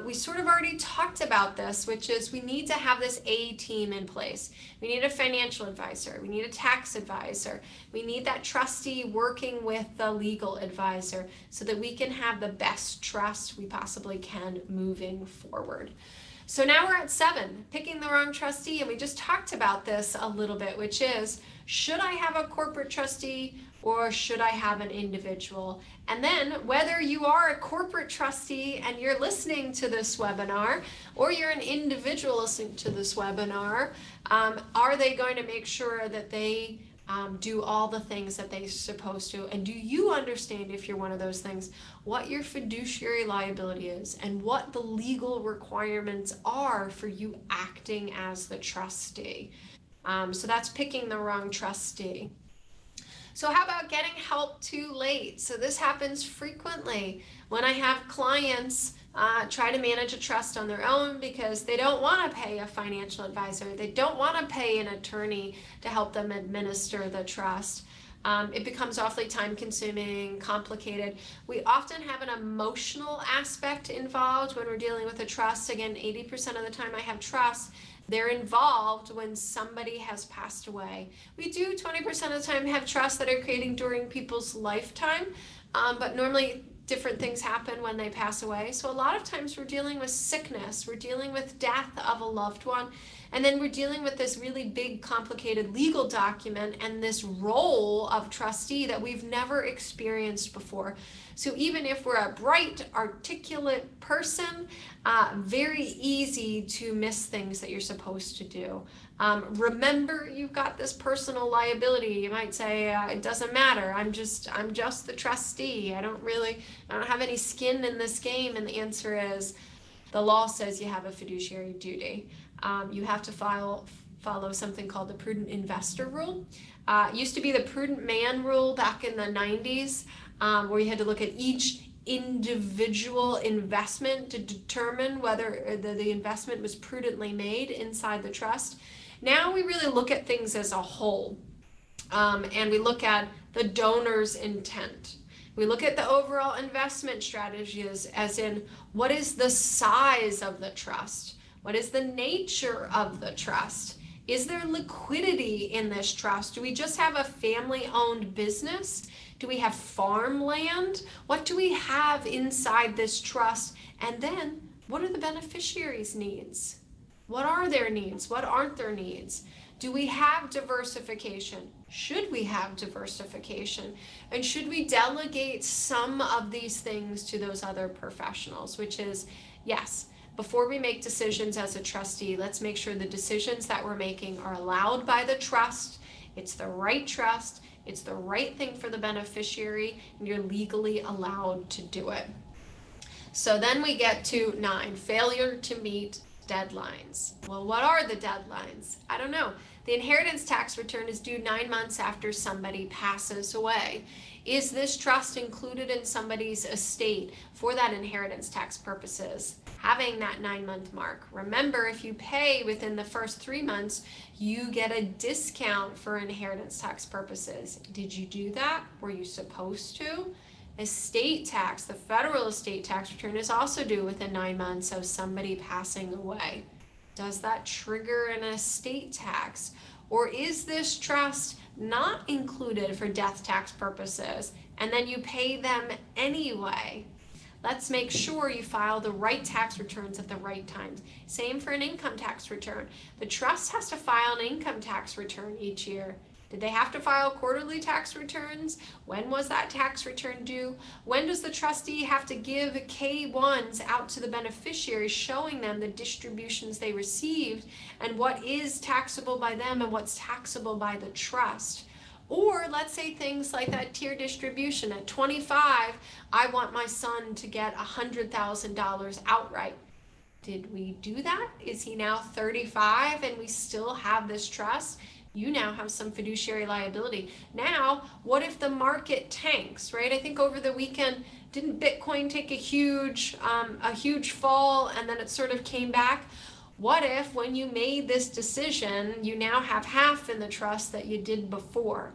We sort of already talked about this, which is we need to have this A team in place. We need a financial advisor. We need a tax advisor. We need that trustee working with the legal advisor so that we can have the best trust we possibly can moving forward. So now we're at 7, picking the wrong trustee, and we just talked about this a little bit, which is, should I have a corporate trustee or should I have an individual? And then whether you are a corporate trustee and you're listening to this webinar, or you're an individual listening to this webinar, are they going to make sure that they do all the things that they're supposed to? And do you understand, if you're one of those things, what your fiduciary liability is and what the legal requirements are for you acting as the trustee? So that's picking the wrong trustee. So how about getting help too late? So this happens frequently when I have clients try to manage a trust on their own because they don't want to pay a financial advisor. They don't want to pay an attorney to help them administer the trust. It becomes awfully time consuming, complicated. We often have an emotional aspect involved when we're dealing with a trust. Again, 80% of the time I have trusts, they're involved when somebody has passed away. We do 20% of the time have trusts that are created during people's lifetime, but normally different things happen when they pass away. So a lot of times we're dealing with sickness, we're dealing with death of a loved one, and then we're dealing with this really big, complicated legal document and this role of trustee that we've never experienced before. So even if we're a bright, articulate person, very easy to miss things that you're supposed to do. Remember, you've got this personal liability. You might say, it doesn't matter. I'm just the trustee. I don't have any skin in this game. And the answer is, the law says you have a fiduciary duty. You have to follow something called the prudent investor rule. It used to be the prudent man rule back in the 90s, where you had to look at each individual investment to determine whether the investment was prudently made inside the trust. Now we really look at things as a whole, and we look at the donor's intent. We look at the overall investment strategies, as in, what is the size of the trust? What is the nature of the trust? Is there liquidity in this trust? Do we just have a family-owned business? Do we have farmland? What do we have inside this trust? And then, what are the beneficiaries' needs? What are their needs? What aren't their needs? Do we have diversification? Should we have diversification? And should we delegate some of these things to those other professionals? Which is, yes, before we make decisions as a trustee, let's make sure the decisions that we're making are allowed by the trust. It's the right trust. It's the right thing for the beneficiary, and you're legally allowed to do it. So then we get to 9, failure to meet deadlines. Well, what are the deadlines? I don't know. The inheritance tax return is due 9 months after somebody passes away. Is this trust included in somebody's estate for that inheritance tax purposes? Having that 9-month mark. Remember, if you pay within the first 3 months, you get a discount for inheritance tax purposes. Did you do that? Were you supposed to? Estate tax, the federal estate tax return, is also due within 9 months of somebody passing away. Does that trigger an estate tax? Or is this trust not included for death tax purposes, and then you pay them anyway? Let's make sure you file the right tax returns at the right times. Same for an income tax return. The trust has to file an income tax return each year. Did they have to file quarterly tax returns? When was that tax return due? When does the trustee have to give K-1s out to the beneficiaries, showing them the distributions they received and what is taxable by them and what's taxable by the trust? Or let's say things like that tier distribution. At 25, I want my son to get $100,000 outright. Did we do that? Is he now 35 and we still have this trust? You now have some fiduciary liability. Now, what if the market tanks, right? I think over the weekend, didn't Bitcoin take a huge fall and then it sort of came back? What if when you made this decision, you now have half in the trust that you did before?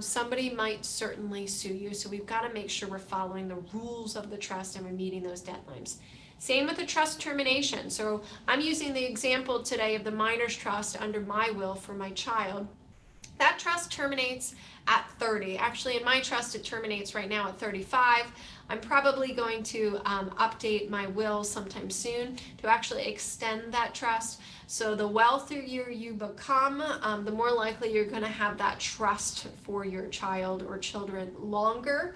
Somebody might certainly sue you, so we've got to make sure we're following the rules of the trust and we're meeting those deadlines. Same with the trust termination. So I'm using the example today of the minor's trust under my will for my child. That trust terminates at 30. Actually, in my trust, it terminates right now at 35. I'm probably going to update my will sometime soon to actually extend that trust. So the wealthier you become, the more likely you're going to have that trust for your child or children longer.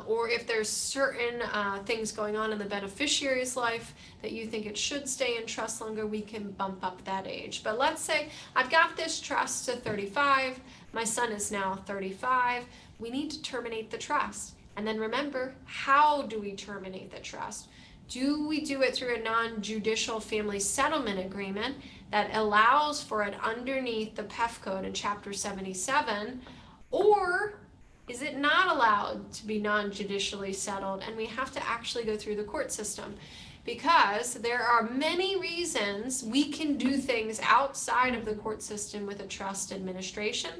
Or if there's certain things going on in the beneficiary's life that you think it should stay in trust longer, we can bump up that age. But let's say I've got this trust to 35, my son is now 35, we need to terminate the trust. And then remember, how do we terminate the trust? Do we do it through a non-judicial family settlement agreement that allows for it underneath the PEF code in Chapter 77, or Is it not allowed to be non-judicially settled? And we have to actually go through the court system, because there are many reasons we can do things outside of the court system with a trust administration,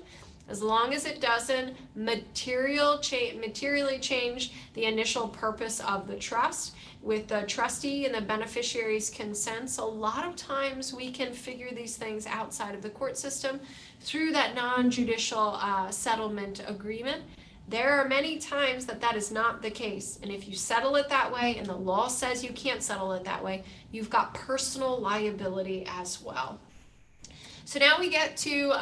as long as it doesn't materially change the initial purpose of the trust. With the trustee and the beneficiary's consents, a lot of times we can figure these things outside of the court system through that non-judicial settlement agreement. There are many times that that is not the case, and if you settle it that way and the law says you can't settle it that way, you've got personal liability as well. So now we get to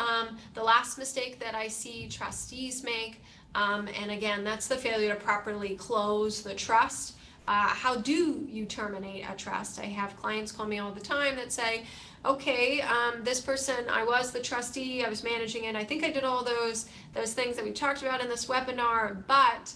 the last mistake that I see trustees make, and again, that's the failure to properly close the trust. How do you terminate a trust? I have clients call me all the time that say, okay, this person, I was the trustee, I was managing it, I think I did all those things that we talked about in this webinar, but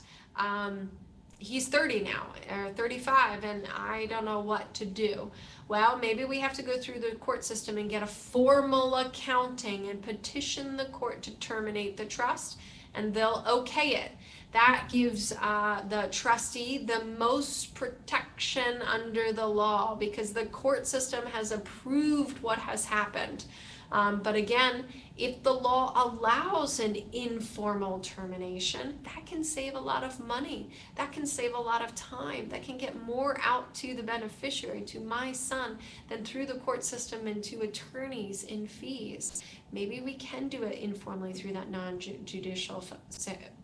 he's 30 now, or 35, and I don't know what to do. Well, maybe we have to go through the court system and get a formal accounting and petition the court to terminate the trust, and they'll okay it. That gives the trustee the most protection under the law, because the court system has approved what has happened. But again, if the law allows an informal termination, that can save a lot of money. That can save a lot of time. That can get more out to the beneficiary, to my son, than through the court system and to attorneys in fees. Maybe we can do it informally through that non-judicial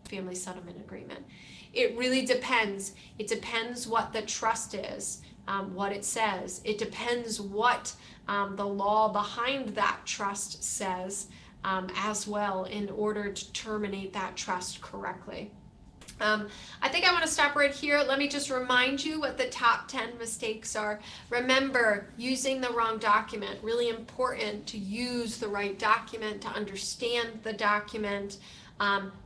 family settlement agreement. It really depends. It depends what the trust is, what it says. It depends what the law behind that trust says as well, in order to terminate that trust correctly. I think I want to stop right here. Let me just remind you what the top 10 mistakes are. Remember, using the wrong document. Really important to use the right document, to understand the document.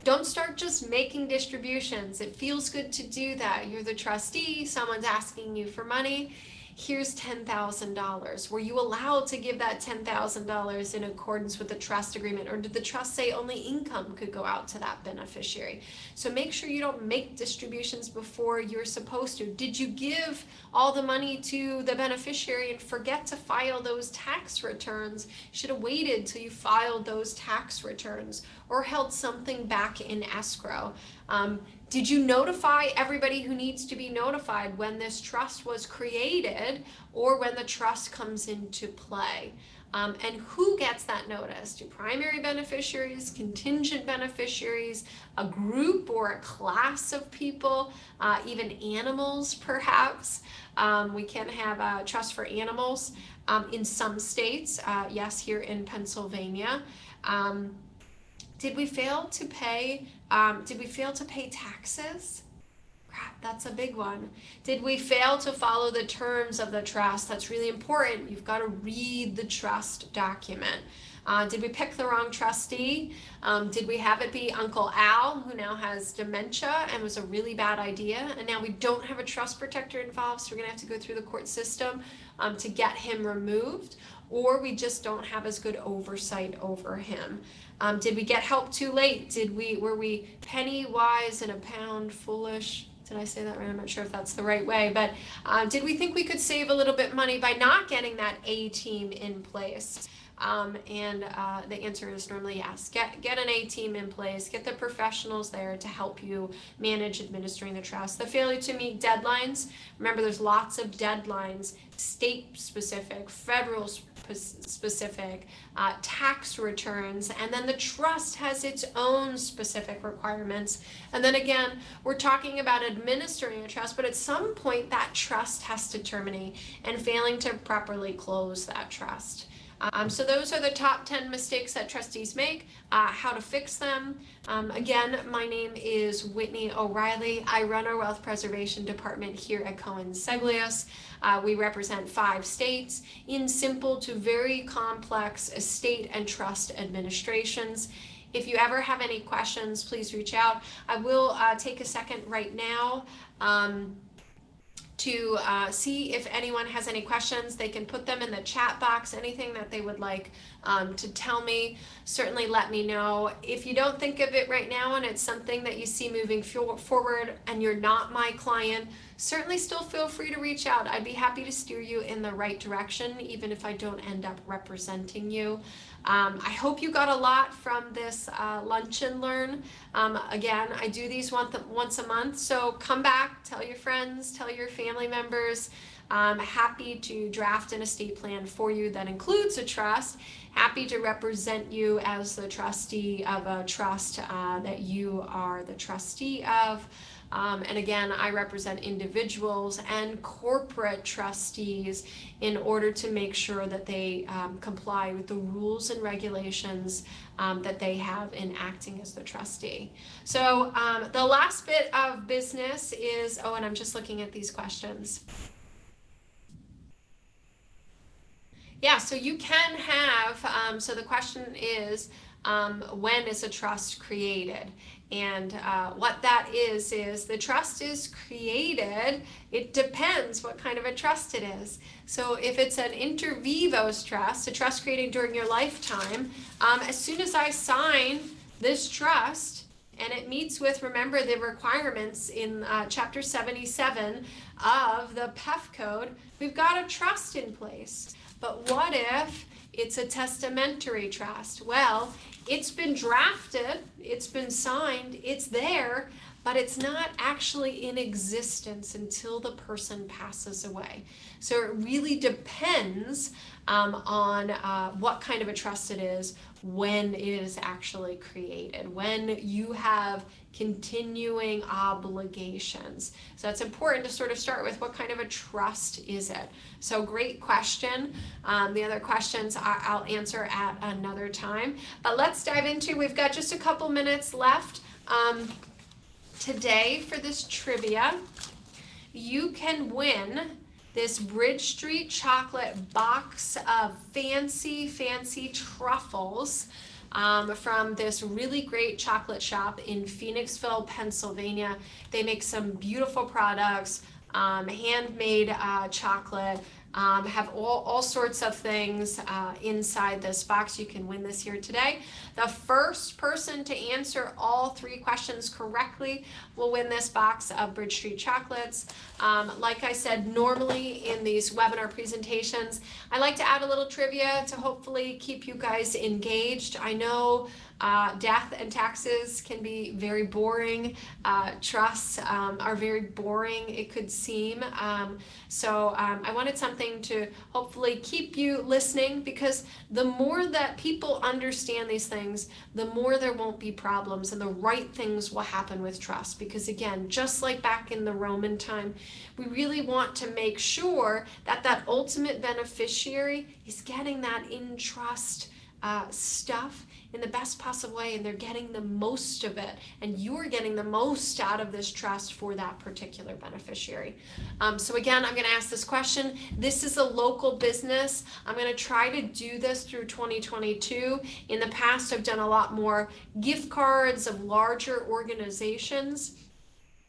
Don't start just making distributions. It feels good to do that. You're the trustee, someone's asking you for money. Here's $10,000. Were you allowed to give that $10,000 in accordance with the trust agreement, or did the trust say only income could go out to that beneficiary? So make sure you don't make distributions before you're supposed to. Did you give all the money to the beneficiary and forget to file those tax returns? You should have waited till you filed those tax returns, or held something back in escrow. Did you notify everybody who needs to be notified when this trust was created, or when the trust comes into play? And who gets that notice? Do primary beneficiaries, contingent beneficiaries, a group or a class of people, even animals perhaps? We can have a trust for animals in some states, yes, here in Pennsylvania. Did we fail to pay taxes? Crap, that's a big one. Did we fail to follow the terms of the trust? That's really important. You've got to read the trust document. Did we pick the wrong trustee? Did we have it be Uncle Al, who now has dementia and was a really bad idea? And now we don't have a trust protector involved, so we're going to have to go through the court system to get him removed. Or we just don't have as good oversight over him. Did we get help too late? Were we penny wise and a pound foolish? Did I say that right? I'm not sure if that's the right way, but did we think we could save a little bit money by not getting that A team in place? And the answer is normally yes. Get an A team in place, get the professionals there to help you manage administering the trust. The failure to meet deadlines, remember there's lots of deadlines, state specific, federal specific, tax returns, and then the trust has its own specific requirements. And then again, we're talking about administering a trust, but at some point that trust has to terminate, and failing to properly close that trust. So those are the top 10 mistakes that trustees make, how to fix them. Again, my name is Whitney O'Reilly. I run our wealth preservation department here at Cohen-Seglius. We represent 5 states in simple to very complex estate and trust administrations. If you ever have any questions, please reach out. I will take a second right now to see if anyone has any questions. They can put them in the chat box, anything that they would like to tell me. Certainly let me know. If you don't think of it right now and it's something that you see moving forward and you're not my client, certainly still feel free to reach out. I'd be happy to steer you in the right direction, even if I don't end up representing you. I hope you got a lot from this Lunch and Learn. Again, I do these once a month, so come back, tell your friends, tell your family members. I'm happy to draft an estate plan for you that includes a trust. Happy to represent you as the trustee of a trust that you are the trustee of. And again, I represent individuals and corporate trustees in order to make sure that they comply with the rules and regulations that they have in acting as the trustee. So the last bit of business is, oh, and I'm just looking at these questions. Yeah, so you can have, so the question is, when is a trust created? And what that is the trust is created, it depends what kind of a trust it is. So if it's an inter vivos trust, a trust created during your lifetime, as soon as I sign this trust, and it meets with, remember, the requirements in Chapter 77 of the PEF Code, we've got a trust in place. But what if it's a testamentary trust? Well, it's been drafted, it's been signed, it's there, but it's not actually in existence until the person passes away. So it really depends on what kind of a trust it is, when it is actually created, when you have continuing obligations. So it's important to sort of start with what kind of a trust is it. So great question. The other questions I'll answer at another time. But let's dive into, we've got just a couple minutes left today for this trivia. You can win this Bridge Street chocolate box of fancy truffles from this really great chocolate shop in Phoenixville, Pennsylvania. They make some beautiful products, handmade chocolate, have all sorts of things inside this box. You can win this here today. The first person to answer all 3 questions correctly will win this box of Bridge Street chocolates. Like I said, normally in these webinar presentations, I like to add a little trivia to hopefully keep you guys engaged. I know death and taxes can be very boring. Trusts are very boring, it could seem. So I wanted something to hopefully keep you listening, because the more that people understand these things, the more there won't be problems and the right things will happen with trust. Because again, just like back in the Roman time, we really want to make sure that that ultimate beneficiary is getting that in trust stuff in the best possible way, and they're getting the most of it, and you're getting the most out of this trust for that particular beneficiary. So again, I'm going to ask this question. This is a local business. I'm going to try to do this through 2022. In the past, I've done a lot more gift cards of larger organizations.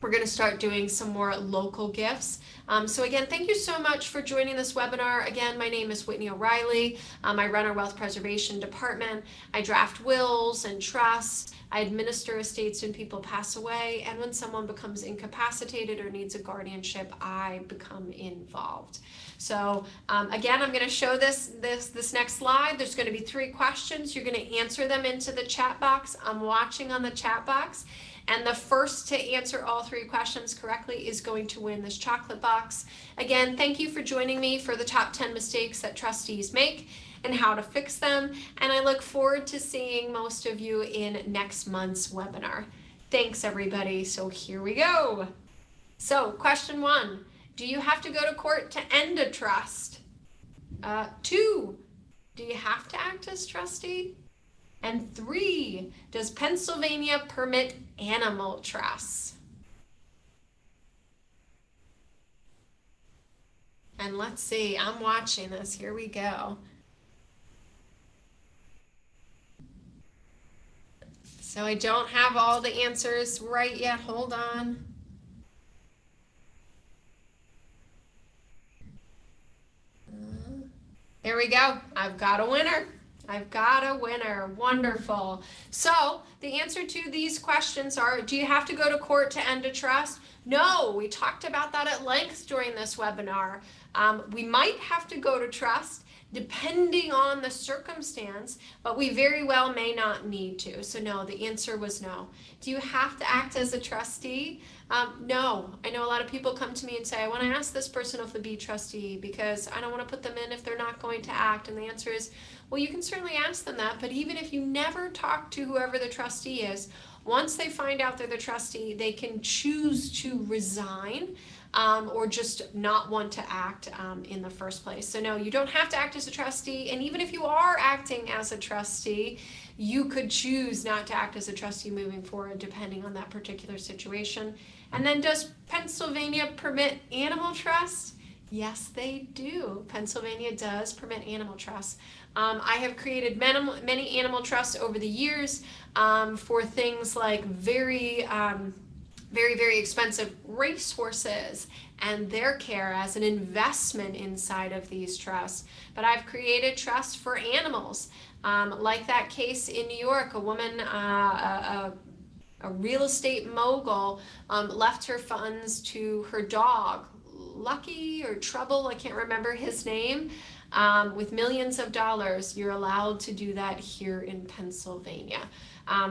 We're going to start doing some more local gifts. So again, thank you so much for joining this webinar. Again, my name is Whitney O'Reilly. I run our wealth preservation department. I draft wills and trusts. I administer estates when people pass away. And when someone becomes incapacitated or needs a guardianship, I become involved. So again, I'm going to show this next slide. There's going to be 3 questions. You're going to answer them into the chat box. I'm watching on the chat box. And the first to answer all 3 questions correctly is going to win this chocolate box. Again, thank you for joining me for the top 10 mistakes that trustees make and how to fix them. And I look forward to seeing most of you in next month's webinar. Thanks, everybody. So here we go. So question 1, do you have to go to court to end a trust? 2, do you have to act as trustee? And 3, does Pennsylvania permit animal trusts? And let's see, I'm watching this. Here we go. So I don't have all the answers right yet. Hold on. There we go. I've got a winner. I've got a winner. Wonderful. So the answer to these questions are, do you have to go to court to end a trust? No, we talked about that at length during this webinar. We might have to go to trust depending on the circumstance, but we very well may not need to. So no, the answer was no. Do you have to act as a trustee? No. I know a lot of people come to me and say, I want to ask this person if they'll be trustee because I don't want to put them in if they're not going to act. And the answer is, well, you can certainly ask them that, but even if you never talk to whoever the trustee is, once they find out they're the trustee, they can choose to resign or just not want to act in the first place. So no, you don't have to act as a trustee, and even if you are acting as a trustee, you could choose not to act as a trustee moving forward depending on that particular situation. And then, does Pennsylvania permit animal trust? Yes, they do. Pennsylvania does permit animal trusts. I have created many animal trusts over the years for things like very expensive racehorses and their care as an investment inside of these trusts. But I've created trusts for animals, like that case in New York, a woman, a real estate mogul, left her funds to her dog, Lucky or Trouble, I can't remember his name, with millions of dollars. You're allowed to do that here in Pennsylvania.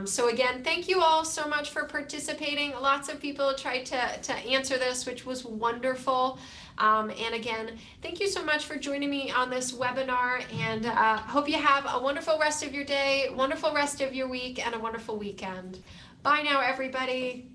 So again, thank you all so much for participating. Lots of people tried to answer this, which was wonderful. And again, thank you so much for joining me on this webinar, and hope you have a wonderful rest of your day, wonderful rest of your week, and a wonderful weekend. Bye now, everybody.